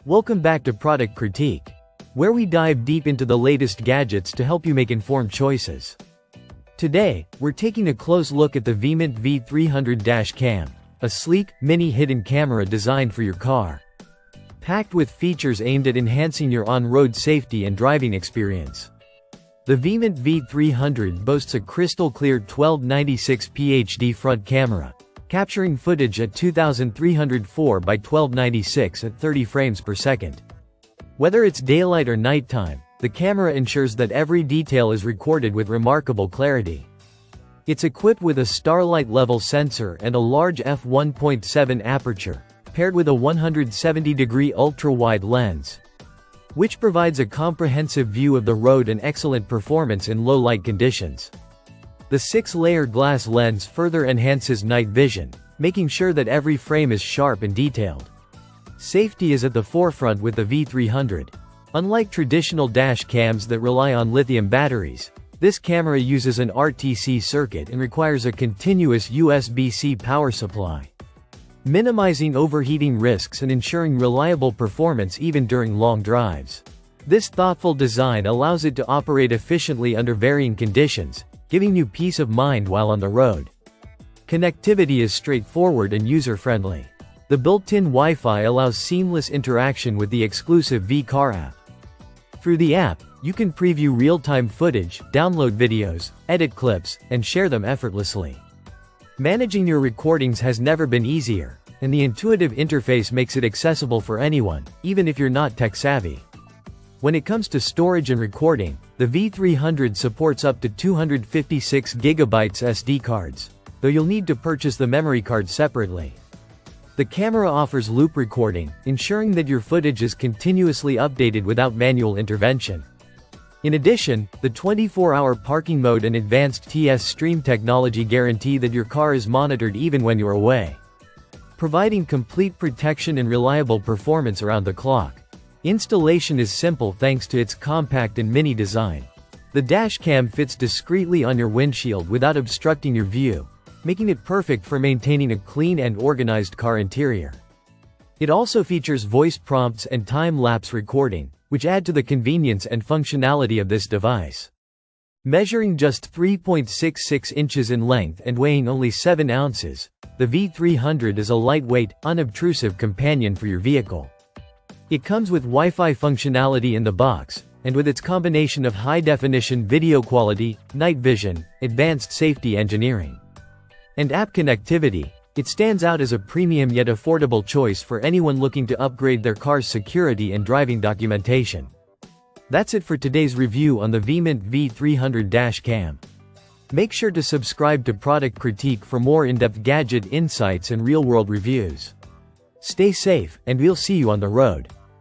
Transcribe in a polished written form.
Welcome back to Product Critique, where we dive deep into the latest gadgets to help you make informed choices. Today, we're taking a close look at the Veement V300 Dash Cam, a sleek, mini hidden camera designed for your car. Packed with features aimed at enhancing your on-road safety and driving experience. The Veement V300 boasts a crystal-clear 1296p HD front camera, capturing footage at 2304 by 1296 at 30 frames per second. Whether it's daylight or nighttime, the camera ensures that every detail is recorded with remarkable clarity. It's equipped with a starlight-level sensor and a large f1.7 aperture, paired with a 170-degree ultra-wide lens, which provides a comprehensive view of the road and excellent performance in low-light conditions. The 6-layer glass lens further enhances night vision, making sure that every frame is sharp and detailed. Safety is at the forefront with the V300. Unlike traditional dash cams that rely on lithium batteries, this camera uses an RTC circuit and requires a continuous USB-C power supply, minimizing overheating risks and ensuring reliable performance even during long drives. This thoughtful design allows it to operate efficiently under varying conditions, giving you peace of mind while on the road. Connectivity is straightforward and user-friendly. The built-in Wi-Fi allows seamless interaction with the exclusive V-Car app. Through the app, you can preview real-time footage, download videos, edit clips, and share them effortlessly. Managing your recordings has never been easier, and the intuitive interface makes it accessible for anyone, even if you're not tech-savvy. When it comes to storage and recording, the V300 supports up to 256 GB SD cards, though you'll need to purchase the memory card separately. The camera offers loop recording, ensuring that your footage is continuously updated without manual intervention. In addition, the 24-hour parking mode and advanced TS Stream technology guarantee that your car is monitored even when you're away, providing complete protection and reliable performance around the clock. Installation is simple thanks to its compact and mini design. The dash cam fits discreetly on your windshield without obstructing your view, making it perfect for maintaining a clean and organized car interior. It also features voice prompts and time-lapse recording, which add to the convenience and functionality of this device. Measuring just 3.66 inches in length and weighing only 7 ounces, the V300 is a lightweight, unobtrusive companion for your vehicle. It comes with Wi-Fi functionality in the box, and with its combination of high-definition video quality, night vision, advanced safety engineering, and app connectivity, it stands out as a premium yet affordable choice for anyone looking to upgrade their car's security and driving documentation. That's it for today's review on the Veement V300 Dash Cam. Make sure to subscribe to Product Critique for more in-depth gadget insights and real-world reviews. Stay safe, and we'll see you on the road.